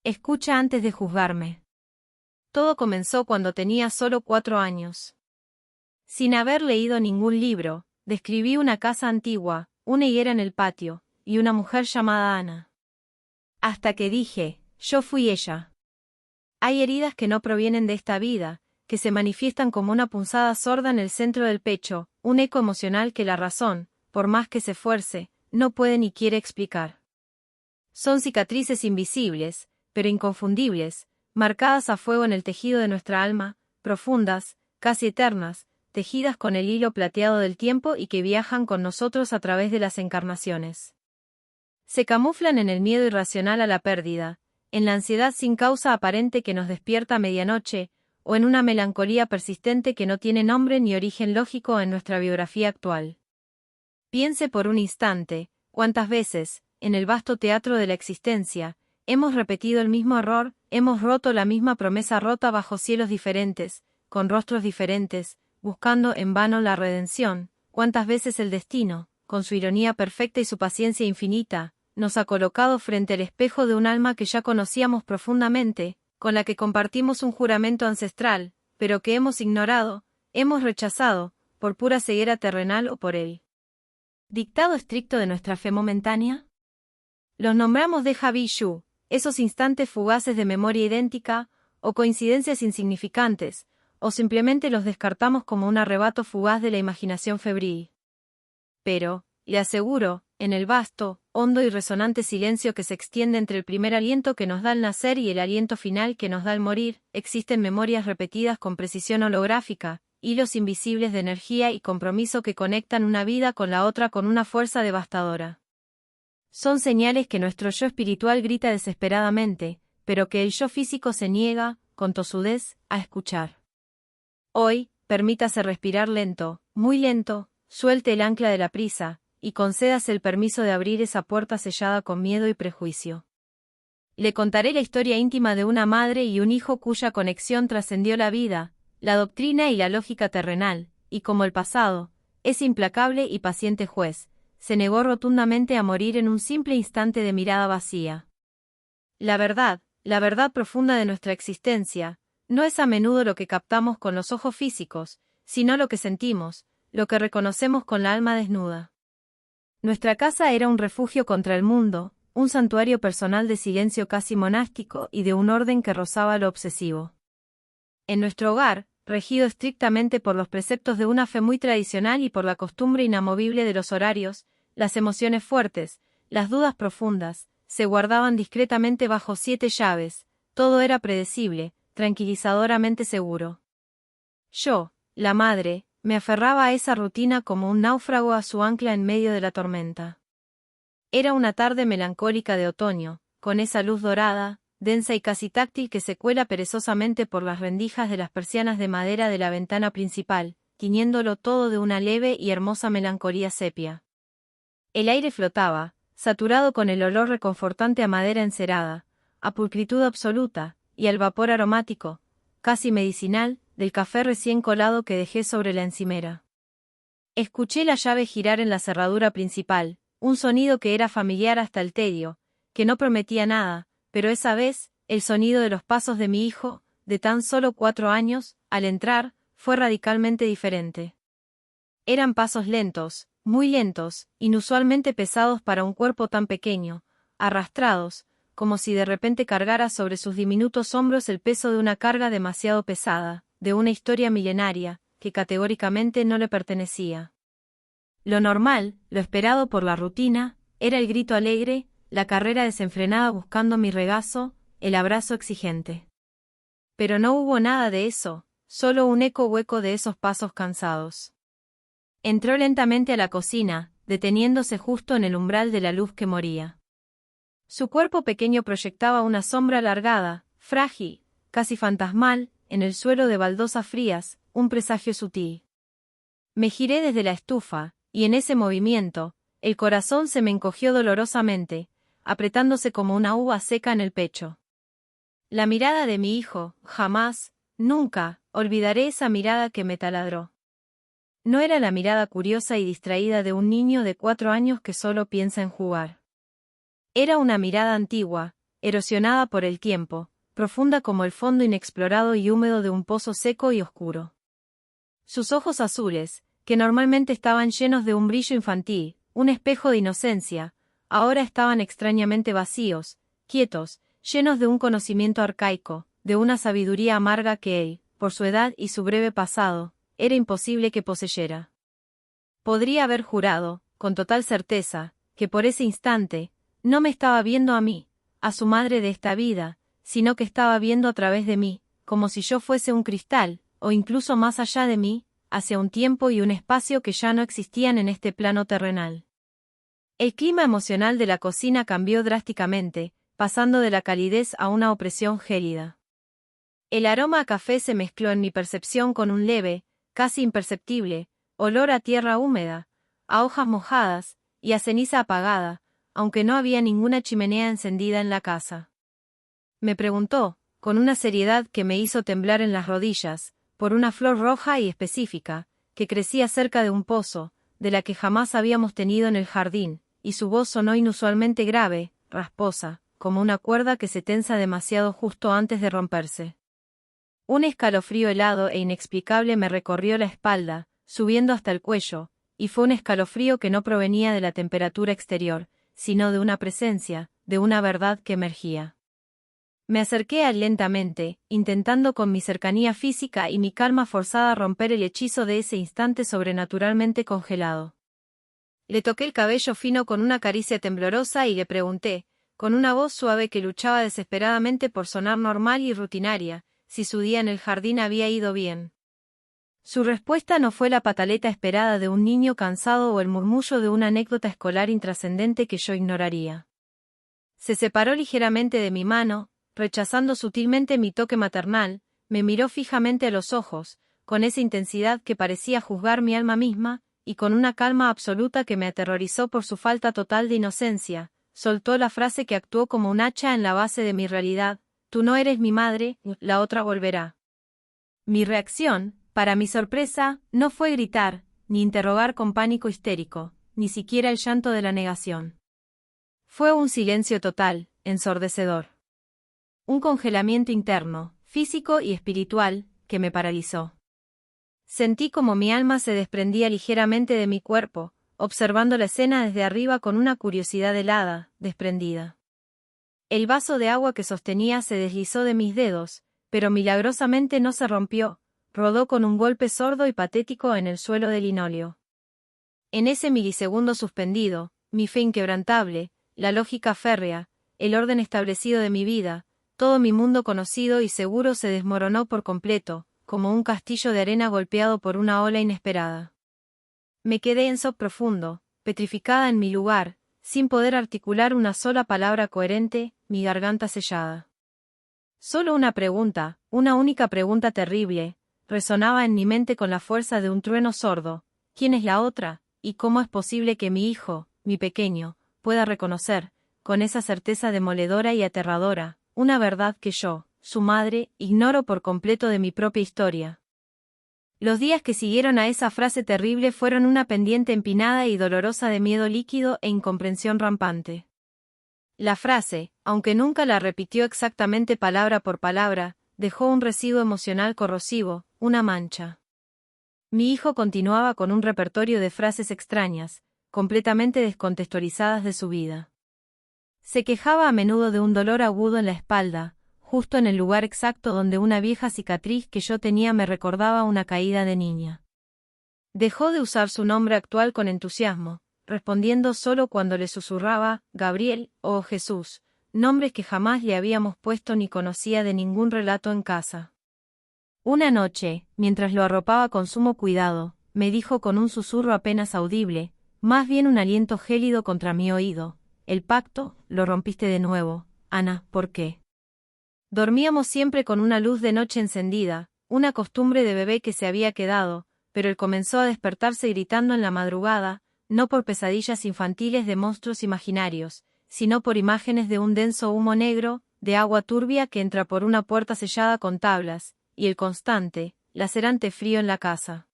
Escucha antes de juzgarme. Todo comenzó cuando tenía solo 4 años. Sin haber leído ningún libro, describí una casa antigua, una higuera en el patio, y una mujer llamada Ana. Hasta que dije, yo fui ella. Hay heridas que no provienen de esta vida, que se manifiestan como una punzada sorda en el centro del pecho, un eco emocional que la razón, por más que se esfuerce, no puede ni quiere explicar. Son cicatrices invisibles, pero inconfundibles, marcadas a fuego en el tejido de nuestra alma, profundas, casi eternas, tejidas con el hilo plateado del tiempo y que viajan con nosotros a través de las encarnaciones. Se camuflan en el miedo irracional a la pérdida, en la ansiedad sin causa aparente que nos despierta a medianoche, o en una melancolía persistente que no tiene nombre ni origen lógico en nuestra biografía actual. Piense por un instante, cuántas veces, en el vasto teatro de la existencia, hemos repetido el mismo error, hemos roto la misma promesa rota bajo cielos diferentes, con rostros diferentes, buscando en vano la redención, cuántas veces el destino, con su ironía perfecta y su paciencia infinita, nos ha colocado frente al espejo de un alma que ya conocíamos profundamente, con la que compartimos un juramento ancestral, pero que hemos ignorado, hemos rechazado, por pura ceguera terrenal o por el dictado estricto de nuestra fe momentánea. Los nombramos déjà vu, esos instantes fugaces de memoria idéntica, o coincidencias insignificantes, o simplemente los descartamos como un arrebato fugaz de la imaginación febril. Pero, le aseguro, en el vasto, hondo y resonante silencio que se extiende entre el primer aliento que nos da el nacer y el aliento final que nos da el morir, existen memorias repetidas con precisión holográfica, hilos invisibles de energía y compromiso que conectan una vida con la otra con una fuerza devastadora. Son señales que nuestro yo espiritual grita desesperadamente, pero que el yo físico se niega, con tosudez, a escuchar. Hoy, permítase respirar lento, muy lento, suelte el ancla de la prisa, y concédase el permiso de abrir esa puerta sellada con miedo y prejuicio. Le contaré la historia íntima de una madre y un hijo cuya conexión trascendió la vida, la doctrina y la lógica terrenal, y como el pasado, ese implacable y paciente juez, se negó rotundamente a morir en un simple instante de mirada vacía. La verdad profunda de nuestra existencia, no es a menudo lo que captamos con los ojos físicos, sino lo que sentimos, lo que reconocemos con la alma desnuda. Nuestra casa era un refugio contra el mundo, un santuario personal de silencio casi monástico y de un orden que rozaba lo obsesivo. En nuestro hogar, regido estrictamente por los preceptos de una fe muy tradicional y por la costumbre inamovible de los horarios, las emociones fuertes, las dudas profundas, se guardaban discretamente bajo 7 llaves, todo era predecible, tranquilizadoramente seguro. Yo, la madre, me aferraba a esa rutina como un náufrago a su ancla en medio de la tormenta. Era una tarde melancólica de otoño, con esa luz dorada, densa y casi táctil que se cuela perezosamente por las rendijas de las persianas de madera de la ventana principal, tiñéndolo todo de una leve y hermosa melancolía sepia. El aire flotaba, saturado con el olor reconfortante a madera encerada, a pulcritud absoluta, y al vapor aromático, casi medicinal, del café recién colado que dejé sobre la encimera. Escuché la llave girar en la cerradura principal, un sonido que era familiar hasta el tedio, que no prometía nada, pero esa vez, el sonido de los pasos de mi hijo, de tan solo 4 años, al entrar, fue radicalmente diferente. Eran pasos lentos, muy lentos, inusualmente pesados para un cuerpo tan pequeño, arrastrados, como si de repente cargara sobre sus diminutos hombros el peso de una carga demasiado pesada, de una historia milenaria, que categóricamente no le pertenecía. Lo normal, lo esperado por la rutina, era el grito alegre, la carrera desenfrenada buscando mi regazo, el abrazo exigente. Pero no hubo nada de eso, solo un eco hueco de esos pasos cansados. Entró lentamente a la cocina, deteniéndose justo en el umbral de la luz que moría. Su cuerpo pequeño proyectaba una sombra alargada, frágil, casi fantasmal, en el suelo de baldosas frías, un presagio sutil. Me giré desde la estufa, y en ese movimiento, el corazón se me encogió dolorosamente, apretándose como una uva seca en el pecho. La mirada de mi hijo, jamás, nunca, olvidaré esa mirada que me taladró. No era la mirada curiosa y distraída de un niño de 4 años que solo piensa en jugar. Era una mirada antigua, erosionada por el tiempo, profunda como el fondo inexplorado y húmedo de un pozo seco y oscuro. Sus ojos azules, que normalmente estaban llenos de un brillo infantil, un espejo de inocencia, ahora estaban extrañamente vacíos, quietos, llenos de un conocimiento arcaico, de una sabiduría amarga que él, por su edad y su breve pasado, era imposible que poseyera. Podría haber jurado, con total certeza, que por ese instante, no me estaba viendo a mí, a su madre de esta vida, sino que estaba viendo a través de mí, como si yo fuese un cristal, o incluso más allá de mí, hacia un tiempo y un espacio que ya no existían en este plano terrenal. El clima emocional de la cocina cambió drásticamente, pasando de la calidez a una opresión gélida. El aroma a café se mezcló en mi percepción con un leve, casi imperceptible, olor a tierra húmeda, a hojas mojadas, y a ceniza apagada, aunque no había ninguna chimenea encendida en la casa. Me preguntó, con una seriedad que me hizo temblar en las rodillas, por una flor roja y específica, que crecía cerca de un pozo, de la que jamás habíamos tenido en el jardín, y su voz sonó inusualmente grave, rasposa, como una cuerda que se tensa demasiado justo antes de romperse. Un escalofrío helado e inexplicable me recorrió la espalda, subiendo hasta el cuello, y fue un escalofrío que no provenía de la temperatura exterior, sino de una presencia, de una verdad que emergía. Me acerqué a él lentamente, intentando con mi cercanía física y mi calma forzada romper el hechizo de ese instante sobrenaturalmente congelado. Le toqué el cabello fino con una caricia temblorosa y le pregunté, con una voz suave que luchaba desesperadamente por sonar normal y rutinaria, si su día en el jardín había ido bien. Su respuesta no fue la pataleta esperada de un niño cansado o el murmullo de una anécdota escolar intrascendente que yo ignoraría. Se separó ligeramente de mi mano, rechazando sutilmente mi toque maternal, me miró fijamente a los ojos, con esa intensidad que parecía juzgar mi alma misma, y con una calma absoluta que me aterrorizó por su falta total de inocencia, soltó la frase que actuó como un hacha en la base de mi realidad: «Tú no eres mi madre, la otra volverá». Mi reacción, para mi sorpresa, no fue gritar, ni interrogar con pánico histérico, ni siquiera el llanto de la negación. Fue un silencio total, ensordecedor. Un congelamiento interno, físico y espiritual, que me paralizó. Sentí como mi alma se desprendía ligeramente de mi cuerpo, observando la escena desde arriba con una curiosidad helada, desprendida. El vaso de agua que sostenía se deslizó de mis dedos, pero milagrosamente no se rompió, rodó con un golpe sordo y patético en el suelo de linóleo. En ese milisegundo suspendido, mi fe inquebrantable, la lógica férrea, el orden establecido de mi vida, todo mi mundo conocido y seguro se desmoronó por completo, como un castillo de arena golpeado por una ola inesperada. Me quedé en shock profundo, petrificada en mi lugar, sin poder articular una sola palabra coherente, mi garganta sellada. Solo una pregunta, una única pregunta terrible, resonaba en mi mente con la fuerza de un trueno sordo: ¿quién es la otra? ¿Y cómo es posible que mi hijo, mi pequeño, pueda reconocer, con esa certeza demoledora y aterradora, una verdad que yo, su madre, ignoro por completo de mi propia historia? Los días que siguieron a esa frase terrible fueron una pendiente empinada y dolorosa de miedo líquido e incomprensión rampante. La frase, aunque nunca la repitió exactamente palabra por palabra, dejó un residuo emocional corrosivo, una mancha. Mi hijo continuaba con un repertorio de frases extrañas, completamente descontextualizadas de su vida. Se quejaba a menudo de un dolor agudo en la espalda, justo en el lugar exacto donde una vieja cicatriz que yo tenía me recordaba una caída de niña. Dejó de usar su nombre actual con entusiasmo, respondiendo solo cuando le susurraba «Gabriel» o «Jesús», nombres que jamás le habíamos puesto ni conocía de ningún relato en casa. Una noche, mientras lo arropaba con sumo cuidado, me dijo con un susurro apenas audible, más bien un aliento gélido contra mi oído: «El pacto, lo rompiste de nuevo, Ana, ¿por qué?». Dormíamos siempre con una luz de noche encendida, una costumbre de bebé que se había quedado, pero él comenzó a despertarse gritando en la madrugada, no por pesadillas infantiles de monstruos imaginarios, sino por imágenes de un denso humo negro, de agua turbia que entra por una puerta sellada con tablas, y el constante, lacerante frío en la casa.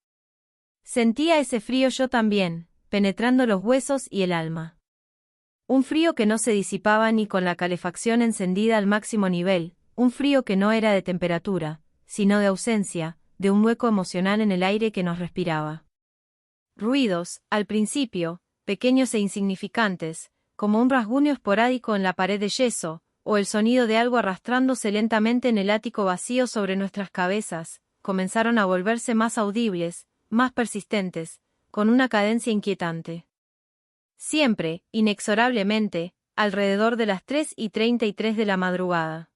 Sentía ese frío yo también, penetrando los huesos y el alma. Un frío que no se disipaba ni con la calefacción encendida al máximo nivel, un frío que no era de temperatura, sino de ausencia, de un hueco emocional en el aire que nos respiraba. Ruidos, al principio, pequeños e insignificantes, como un rasguño esporádico en la pared de yeso, o el sonido de algo arrastrándose lentamente en el ático vacío sobre nuestras cabezas, comenzaron a volverse más audibles, más persistentes, con una cadencia inquietante. Siempre, inexorablemente, alrededor de las 3:33 de la madrugada.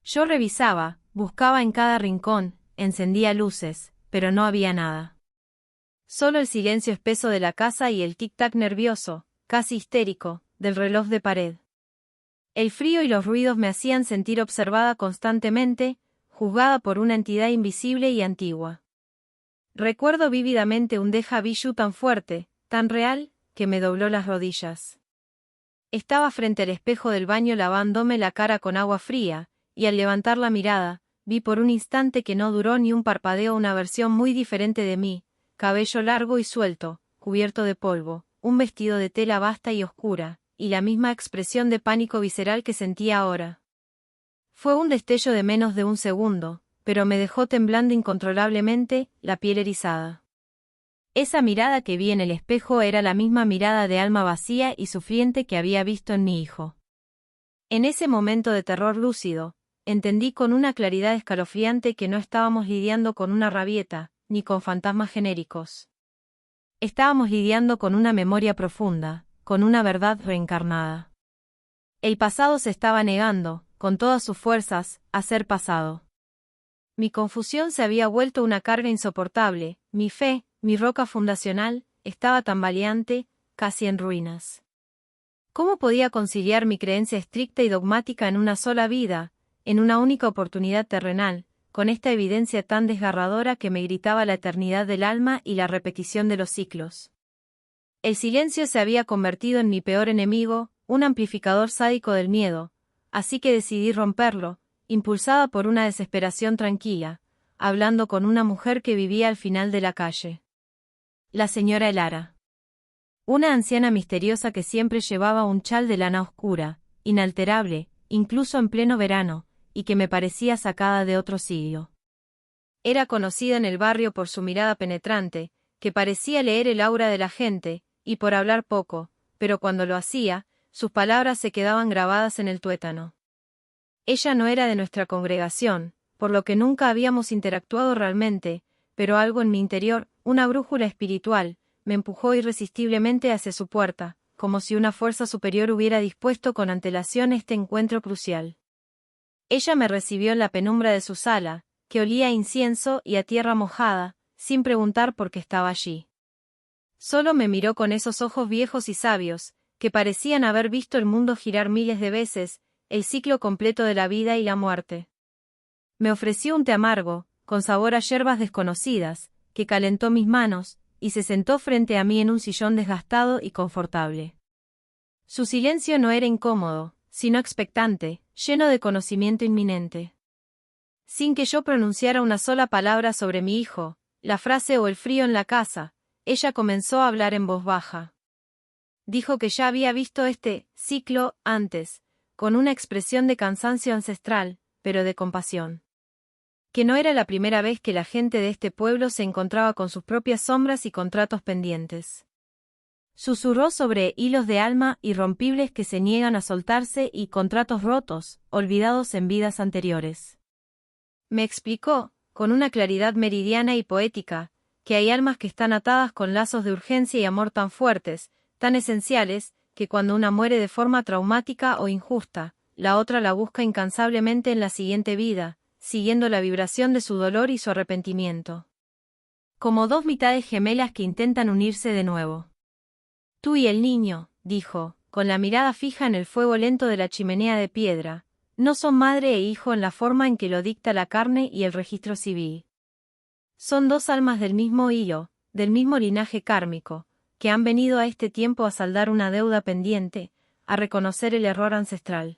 Yo revisaba, buscaba en cada rincón, encendía luces, pero no había nada. Solo el silencio espeso de la casa y el tic-tac nervioso, casi histérico, del reloj de pared. El frío y los ruidos me hacían sentir observada constantemente, juzgada por una entidad invisible y antigua. Recuerdo vívidamente un déjà vu tan fuerte, tan real, que me dobló las rodillas. Estaba frente al espejo del baño lavándome la cara con agua fría, y al levantar la mirada, vi por un instante que no duró ni un parpadeo una versión muy diferente de mí, cabello largo y suelto, cubierto de polvo, un vestido de tela vasta y oscura, y la misma expresión de pánico visceral que sentía ahora. Fue un destello de menos de un segundo, pero me dejó temblando incontrolablemente, la piel erizada. Esa mirada que vi en el espejo era la misma mirada de alma vacía y sufriente que había visto en mi hijo. En ese momento de terror lúcido, entendí con una claridad escalofriante que no estábamos lidiando con una rabieta, ni con fantasmas genéricos. Estábamos lidiando con una memoria profunda, con una verdad reencarnada. El pasado se estaba negando, con todas sus fuerzas, a ser pasado. Mi confusión se había vuelto una carga insoportable, mi fe, mi roca fundacional, estaba tambaleante, casi en ruinas. ¿Cómo podía conciliar mi creencia estricta y dogmática en una sola vida, en una única oportunidad terrenal, con esta evidencia tan desgarradora que me gritaba la eternidad del alma y la repetición de los ciclos? El silencio se había convertido en mi peor enemigo, un amplificador sádico del miedo, así que decidí romperlo, impulsada por una desesperación tranquila, hablando con una mujer que vivía al final de la calle. La señora Elara. Una anciana misteriosa que siempre llevaba un chal de lana oscura, inalterable, incluso en pleno verano, y que me parecía sacada de otro siglo. Era conocida en el barrio por su mirada penetrante, que parecía leer el aura de la gente, y por hablar poco, pero cuando lo hacía, sus palabras se quedaban grabadas en el tuétano. Ella no era de nuestra congregación, por lo que nunca habíamos interactuado realmente, pero algo en mi interior, una brújula espiritual, me empujó irresistiblemente hacia su puerta, como si una fuerza superior hubiera dispuesto con antelación este encuentro crucial. Ella me recibió en la penumbra de su sala, que olía a incienso y a tierra mojada, sin preguntar por qué estaba allí. Solo me miró con esos ojos viejos y sabios, que parecían haber visto el mundo girar miles de veces, el ciclo completo de la vida y la muerte. Me ofreció un té amargo, con sabor a hierbas desconocidas, que calentó mis manos, y se sentó frente a mí en un sillón desgastado y confortable. Su silencio no era incómodo, sino expectante, lleno de conocimiento inminente. Sin que yo pronunciara una sola palabra sobre mi hijo, la frase o el frío en la casa, ella comenzó a hablar en voz baja. Dijo que ya había visto este ciclo antes, con una expresión de cansancio ancestral, pero de compasión. Que no era la primera vez que la gente de este pueblo se encontraba con sus propias sombras y contratos pendientes. Susurró sobre hilos de alma irrompibles que se niegan a soltarse y contratos rotos, olvidados en vidas anteriores. Me explicó, con una claridad meridiana y poética, que hay almas que están atadas con lazos de urgencia y amor tan fuertes, tan esenciales, que cuando una muere de forma traumática o injusta, la otra la busca incansablemente en la siguiente vida, siguiendo la vibración de su dolor y su arrepentimiento. Como dos mitades gemelas que intentan unirse de nuevo. Tú y el niño, dijo, con la mirada fija en el fuego lento de la chimenea de piedra, no son madre e hijo en la forma en que lo dicta la carne y el registro civil. Son dos almas del mismo hilo, del mismo linaje kármico, que han venido a este tiempo a saldar una deuda pendiente, a reconocer el error ancestral.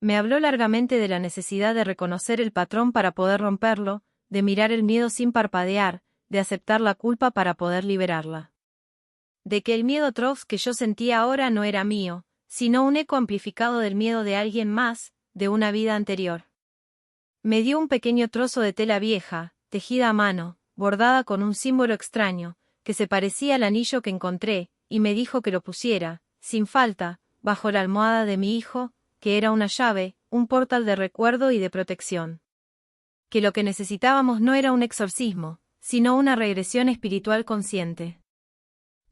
Me habló largamente de la necesidad de reconocer el patrón para poder romperlo, de mirar el miedo sin parpadear, de aceptar la culpa para poder liberarla. de que el miedo atroz que yo sentía ahora no era mío, sino un eco amplificado del miedo de alguien más, de una vida anterior. Me dio un pequeño trozo de tela vieja, tejida a mano, bordada con un símbolo extraño, que se parecía al anillo que encontré, y me dijo que lo pusiera, sin falta, bajo la almohada de mi hijo, que era una llave, un portal de recuerdo y de protección. Que lo que necesitábamos no era un exorcismo, sino una regresión espiritual consciente.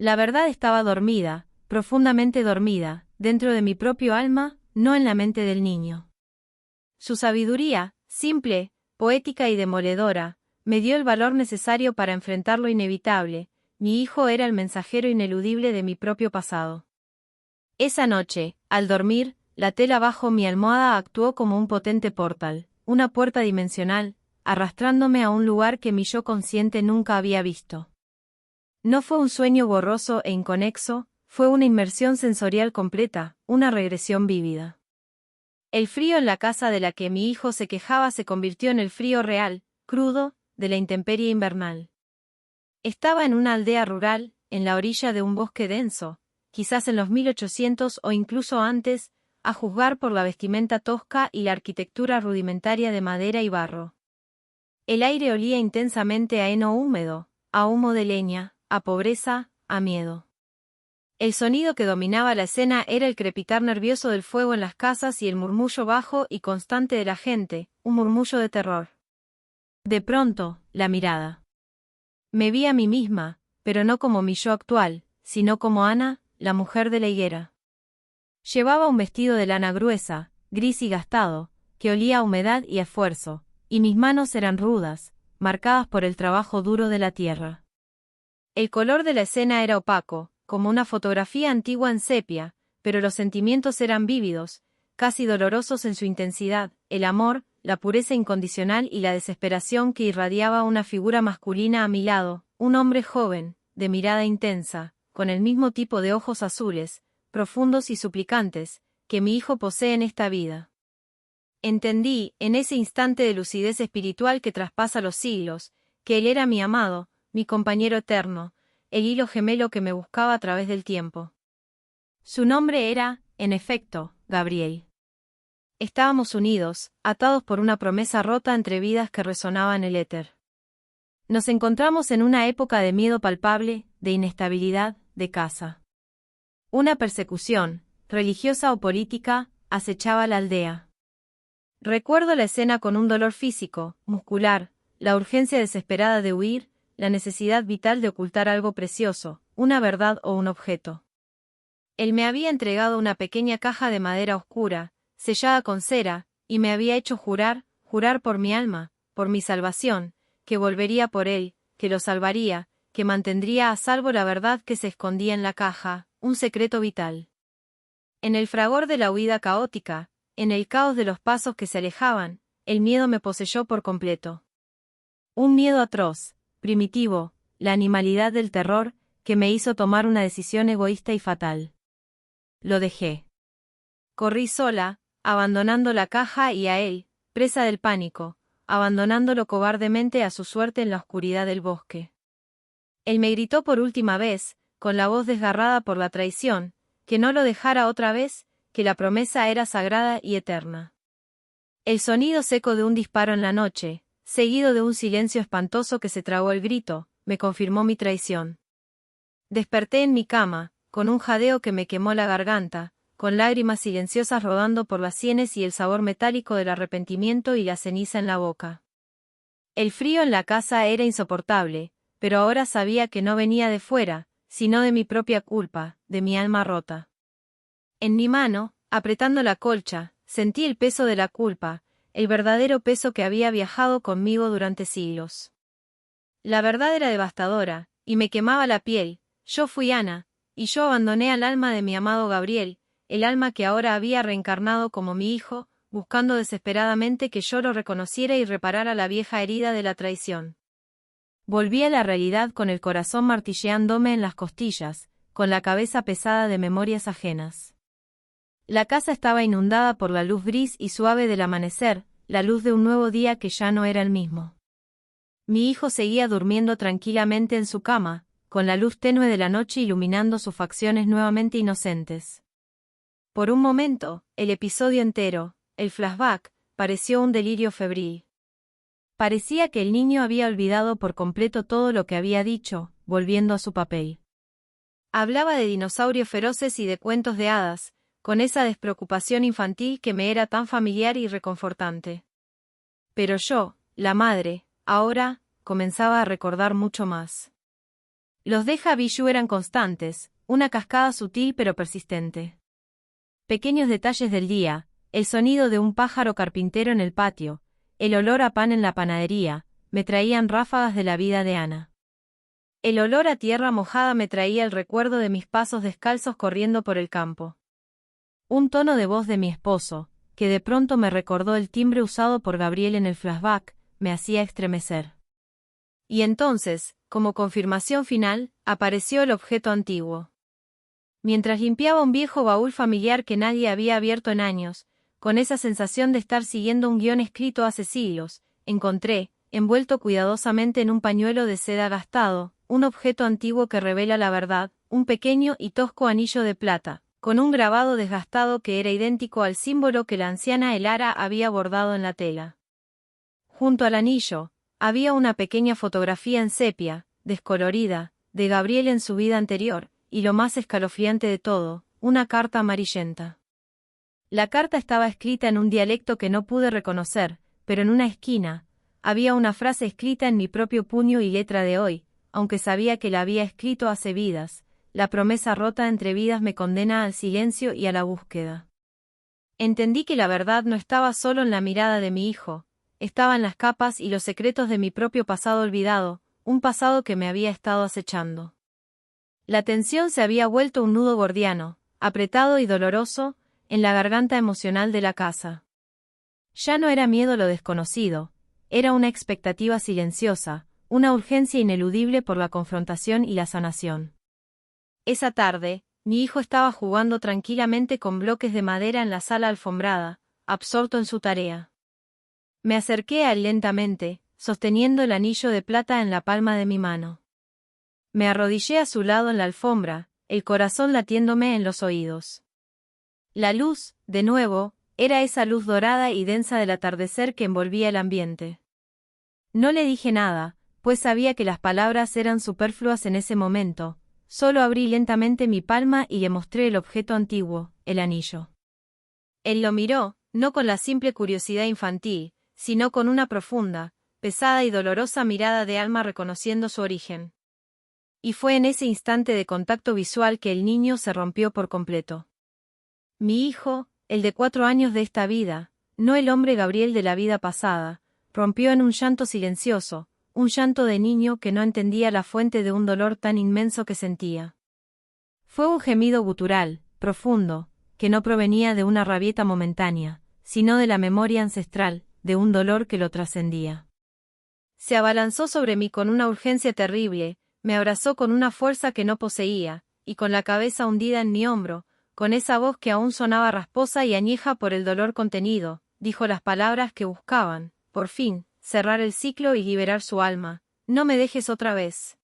La verdad estaba dormida, profundamente dormida, dentro de mi propio alma, no en la mente del niño. Su sabiduría, simple, poética y demoledora, me dio el valor necesario para enfrentar lo inevitable. Mi hijo era el mensajero ineludible de mi propio pasado. Esa noche, al dormir, la tela bajo mi almohada actuó como un potente portal, una puerta dimensional, arrastrándome a un lugar que mi yo consciente nunca había visto. No fue un sueño borroso e inconexo, fue una inmersión sensorial completa, una regresión vívida. El frío en la casa de la que mi hijo se quejaba se convirtió en el frío real, crudo, de la intemperie invernal. Estaba en una aldea rural, en la orilla de un bosque denso, quizás en los 1800 o incluso antes, a juzgar por la vestimenta tosca y la arquitectura rudimentaria de madera y barro. El aire olía intensamente a heno húmedo, a humo de leña, a pobreza, a miedo. El sonido que dominaba la escena era el crepitar nervioso del fuego en las casas y el murmullo bajo y constante de la gente, un murmullo de terror. De pronto, la mirada. Me vi a mí misma, pero no como mi yo actual, sino como Ana, la mujer de la higuera. Llevaba un vestido de lana gruesa, gris y gastado, que olía a humedad y a esfuerzo, y mis manos eran rudas, marcadas por el trabajo duro de la tierra. El color de la escena era opaco, como una fotografía antigua en sepia, pero los sentimientos eran vívidos, casi dolorosos en su intensidad, el amor, la pureza incondicional y la desesperación que irradiaba una figura masculina a mi lado, un hombre joven, de mirada intensa, con el mismo tipo de ojos azules, profundos y suplicantes, que mi hijo posee en esta vida. Entendí, en ese instante de lucidez espiritual que traspasa los siglos, que él era mi amado, mi compañero eterno, el hilo gemelo que me buscaba a través del tiempo. Su nombre era, en efecto, Gabriel. Estábamos unidos, atados por una promesa rota entre vidas que resonaba en el éter. Nos encontramos en una época de miedo palpable, de inestabilidad, de caza. Una persecución, religiosa o política, acechaba la aldea. Recuerdo la escena con un dolor físico, muscular, la urgencia desesperada de huir, la necesidad vital de ocultar algo precioso, una verdad o un objeto. Él me había entregado una pequeña caja de madera oscura, sellada con cera, y me había hecho jurar por mi alma, por mi salvación, que volvería por él, que lo salvaría, que mantendría a salvo la verdad que se escondía en la caja, un secreto vital. En el fragor de la huida caótica, en el caos de los pasos que se alejaban, el miedo me poseyó por completo. Un miedo atroz, primitivo, la animalidad del terror, que me hizo tomar una decisión egoísta y fatal. Lo dejé. Corrí sola, abandonando la caja y a él, presa del pánico, abandonándolo cobardemente a su suerte en la oscuridad del bosque. Él me gritó por última vez, con la voz desgarrada por la traición, que no lo dejara otra vez, que la promesa era sagrada y eterna. El sonido seco de un disparo en la noche, seguido de un silencio espantoso que se tragó el grito, me confirmó mi traición. Desperté en mi cama, con un jadeo que me quemó la garganta, con lágrimas silenciosas rodando por las sienes y el sabor metálico del arrepentimiento y la ceniza en la boca. El frío en la casa era insoportable, pero ahora sabía que no venía de fuera, sino de mi propia culpa, de mi alma rota. En mi mano, apretando la colcha, sentí el peso de la culpa, el verdadero peso que había viajado conmigo durante siglos. La verdad era devastadora, y me quemaba la piel. Yo fui Ana, y yo abandoné al alma de mi amado Gabriel, el alma que ahora había reencarnado como mi hijo, buscando desesperadamente que yo lo reconociera y reparara la vieja herida de la traición. Volví a la realidad con el corazón martilleándome en las costillas, con la cabeza pesada de memorias ajenas. La casa estaba inundada por la luz gris y suave del amanecer, la luz de un nuevo día que ya no era el mismo. Mi hijo seguía durmiendo tranquilamente en su cama, con la luz tenue de la noche iluminando sus facciones nuevamente inocentes. Por un momento, el episodio entero, el flashback, pareció un delirio febril. Parecía que el niño había olvidado por completo todo lo que había dicho, volviendo a su papel. Hablaba de dinosaurios feroces y de cuentos de hadas, con esa despreocupación infantil que me era tan familiar y reconfortante. Pero yo, la madre, ahora, comenzaba a recordar mucho más. Los déjà vu eran constantes, una cascada sutil pero persistente. Pequeños detalles del día, el sonido de un pájaro carpintero en el patio, el olor a pan en la panadería, me traían ráfagas de la vida de Ana. El olor a tierra mojada me traía el recuerdo de mis pasos descalzos corriendo por el campo. Un tono de voz de mi esposo, que de pronto me recordó el timbre usado por Gabriel en el flashback, me hacía estremecer. Y entonces, como confirmación final, apareció el objeto antiguo. Mientras limpiaba un viejo baúl familiar que nadie había abierto en años, con esa sensación de estar siguiendo un guión escrito hace siglos, encontré, envuelto cuidadosamente en un pañuelo de seda gastado, un objeto antiguo que revela la verdad, un pequeño y tosco anillo de plata, con un grabado desgastado que era idéntico al símbolo que la anciana Elara había bordado en la tela. Junto al anillo, había una pequeña fotografía en sepia, descolorida, de Gabriel en su vida anterior, y lo más escalofriante de todo, una carta amarillenta. La carta estaba escrita en un dialecto que no pude reconocer, pero en una esquina, había una frase escrita en mi propio puño y letra de hoy, aunque sabía que la había escrito hace vidas, la promesa rota entre vidas me condena al silencio y a la búsqueda. Entendí que la verdad no estaba solo en la mirada de mi hijo, estaba en las capas y los secretos de mi propio pasado olvidado, un pasado que me había estado acechando. La tensión se había vuelto un nudo gordiano, apretado y doloroso, en la garganta emocional de la casa. Ya no era miedo a lo desconocido, era una expectativa silenciosa, una urgencia ineludible por la confrontación y la sanación. Esa tarde, mi hijo estaba jugando tranquilamente con bloques de madera en la sala alfombrada, absorto en su tarea. Me acerqué a él lentamente, sosteniendo el anillo de plata en la palma de mi mano. Me arrodillé a su lado en la alfombra, el corazón latiéndome en los oídos. La luz, de nuevo, era esa luz dorada y densa del atardecer que envolvía el ambiente. No le dije nada, pues sabía que las palabras eran superfluas en ese momento, solo abrí lentamente mi palma y le mostré el objeto antiguo, el anillo. Él lo miró, no con la simple curiosidad infantil, sino con una profunda, pesada y dolorosa mirada de alma reconociendo su origen. Y fue en ese instante de contacto visual que el niño se rompió por completo. Mi hijo, el de 4 años de esta vida, no el hombre Gabriel de la vida pasada, rompió en un llanto silencioso, un llanto de niño que no entendía la fuente de un dolor tan inmenso que sentía. Fue un gemido gutural, profundo, que no provenía de una rabieta momentánea, sino de la memoria ancestral, de un dolor que lo trascendía. Se abalanzó sobre mí con una urgencia terrible, me abrazó con una fuerza que no poseía, y con la cabeza hundida en mi hombro, con esa voz que aún sonaba rasposa y añeja por el dolor contenido, dijo las palabras que buscaban, por fin, cerrar el ciclo y liberar su alma. No me dejes otra vez.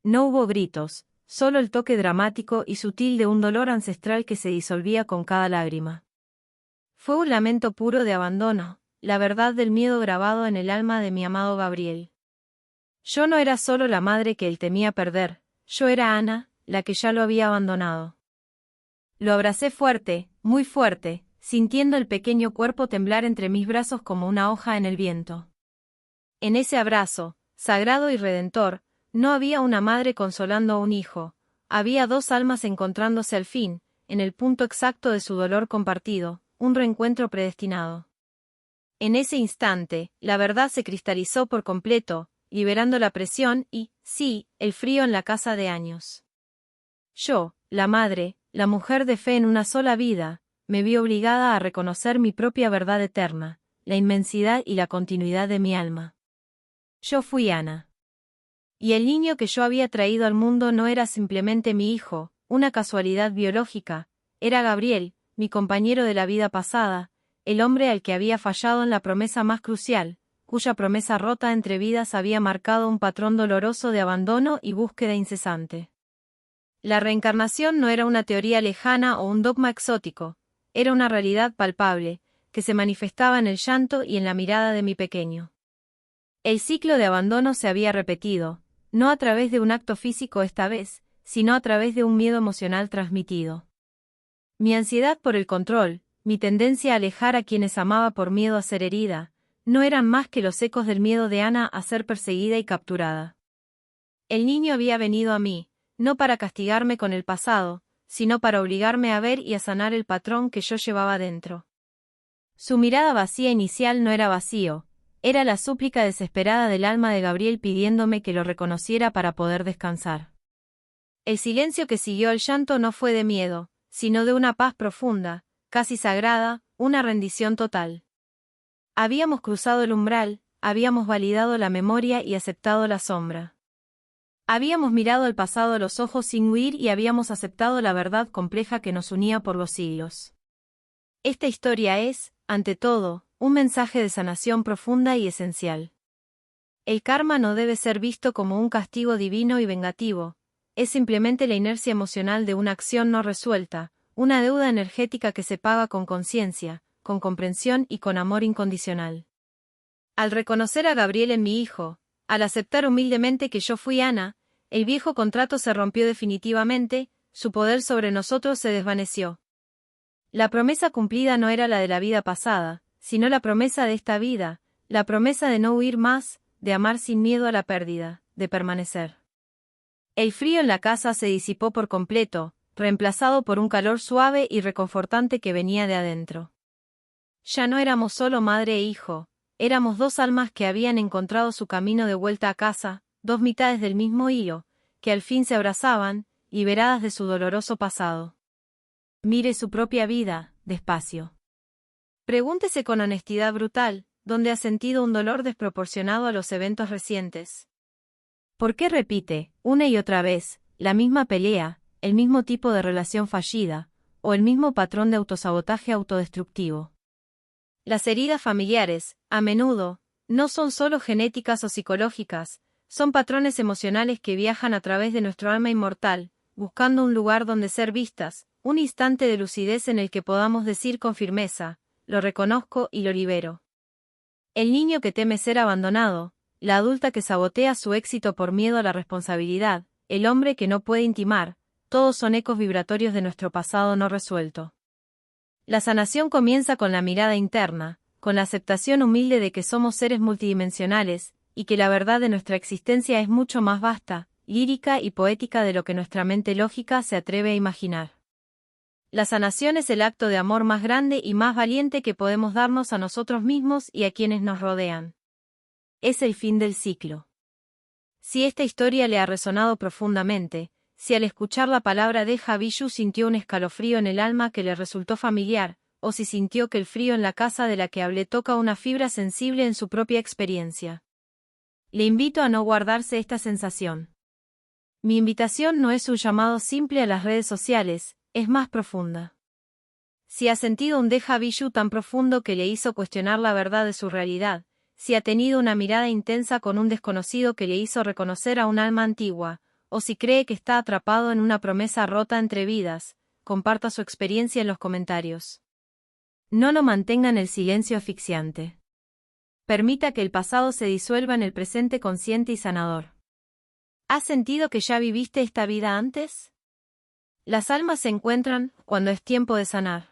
No hubo gritos, solo el toque dramático y sutil de un dolor ancestral que se disolvía con cada lágrima. Fue un lamento puro de abandono, la verdad del miedo grabado en el alma de mi amado Gabriel. Yo no era solo la madre que él temía perder, yo era Ana, la que ya lo había abandonado. Lo abracé fuerte, muy fuerte, sintiendo el pequeño cuerpo temblar entre mis brazos como una hoja en el viento. En ese abrazo, sagrado y redentor, no había una madre consolando a un hijo, había 2 almas encontrándose al fin, en el punto exacto de su dolor compartido, un reencuentro predestinado. En ese instante, la verdad se cristalizó por completo, liberando la presión y, sí, el frío en la casa de años. Yo, la madre, la mujer de fe en una sola vida, me vi obligada a reconocer mi propia verdad eterna, la inmensidad y la continuidad de mi alma. Yo fui Ana. Y el niño que yo había traído al mundo no era simplemente mi hijo, una casualidad biológica, era Gabriel, mi compañero de la vida pasada, el hombre al que había fallado en la promesa más crucial, cuya promesa rota entre vidas había marcado un patrón doloroso de abandono y búsqueda incesante. La reencarnación no era una teoría lejana o un dogma exótico, era una realidad palpable, que se manifestaba en el llanto y en la mirada de mi pequeño. El ciclo de abandono se había repetido, no a través de un acto físico esta vez, sino a través de un miedo emocional transmitido. Mi ansiedad por el control, mi tendencia a alejar a quienes amaba por miedo a ser herida, no eran más que los ecos del miedo de Ana a ser perseguida y capturada. El niño había venido a mí, no para castigarme con el pasado, sino para obligarme a ver y a sanar el patrón que yo llevaba dentro. Su mirada vacía inicial no era vacío, era la súplica desesperada del alma de Gabriel pidiéndome que lo reconociera para poder descansar. El silencio que siguió al llanto no fue de miedo, sino de una paz profunda, casi sagrada, una rendición total. Habíamos cruzado el umbral, habíamos validado la memoria y aceptado la sombra. Habíamos mirado el pasado a los ojos sin huir y habíamos aceptado la verdad compleja que nos unía por los siglos. Esta historia es, ante todo, un mensaje de sanación profunda y esencial. El karma no debe ser visto como un castigo divino y vengativo, es simplemente la inercia emocional de una acción no resuelta, una deuda energética que se paga con conciencia, con comprensión y con amor incondicional. Al reconocer a Gabriel en mi hijo, al aceptar humildemente que yo fui Ana, el viejo contrato se rompió definitivamente, su poder sobre nosotros se desvaneció. La promesa cumplida no era la de la vida pasada, sino la promesa de esta vida, la promesa de no huir más, de amar sin miedo a la pérdida, de permanecer. El frío en la casa se disipó por completo, reemplazado por un calor suave y reconfortante que venía de adentro. Ya no éramos solo madre e hijo, éramos dos almas que habían encontrado su camino de vuelta a casa, dos mitades del mismo hilo, que al fin se abrazaban, liberadas de su doloroso pasado. Mire su propia vida, despacio. Pregúntese con honestidad brutal, ¿dónde ha sentido un dolor desproporcionado a los eventos recientes? ¿Por qué repite, una y otra vez, la misma pelea, el mismo tipo de relación fallida, o el mismo patrón de autosabotaje autodestructivo? Las heridas familiares, a menudo, no son solo genéticas o psicológicas, son patrones emocionales que viajan a través de nuestro alma inmortal, buscando un lugar donde ser vistas, un instante de lucidez en el que podamos decir con firmeza, lo reconozco y lo libero. El niño que teme ser abandonado, la adulta que sabotea su éxito por miedo a la responsabilidad, el hombre que no puede intimar, todos son ecos vibratorios de nuestro pasado no resuelto. La sanación comienza con la mirada interna, con la aceptación humilde de que somos seres multidimensionales, y que la verdad de nuestra existencia es mucho más vasta, lírica y poética de lo que nuestra mente lógica se atreve a imaginar. La sanación es el acto de amor más grande y más valiente que podemos darnos a nosotros mismos y a quienes nos rodean. Es el fin del ciclo. Si esta historia le ha resonado profundamente, si al escuchar la palabra Deja Vishu sintió un escalofrío en el alma que le resultó familiar, o si sintió que el frío en la casa de la que hablé toca una fibra sensible en su propia experiencia. Le invito a no guardarse esta sensación. Mi invitación no es un llamado simple a las redes sociales, es más profunda. Si ha sentido un déjà vu tan profundo que le hizo cuestionar la verdad de su realidad, si ha tenido una mirada intensa con un desconocido que le hizo reconocer a un alma antigua, o si cree que está atrapado en una promesa rota entre vidas, comparta su experiencia en los comentarios. No lo mantenga en el silencio asfixiante. Permita que el pasado se disuelva en el presente consciente y sanador. ¿Has sentido que ya viviste esta vida antes? Las almas se encuentran cuando es tiempo de sanar.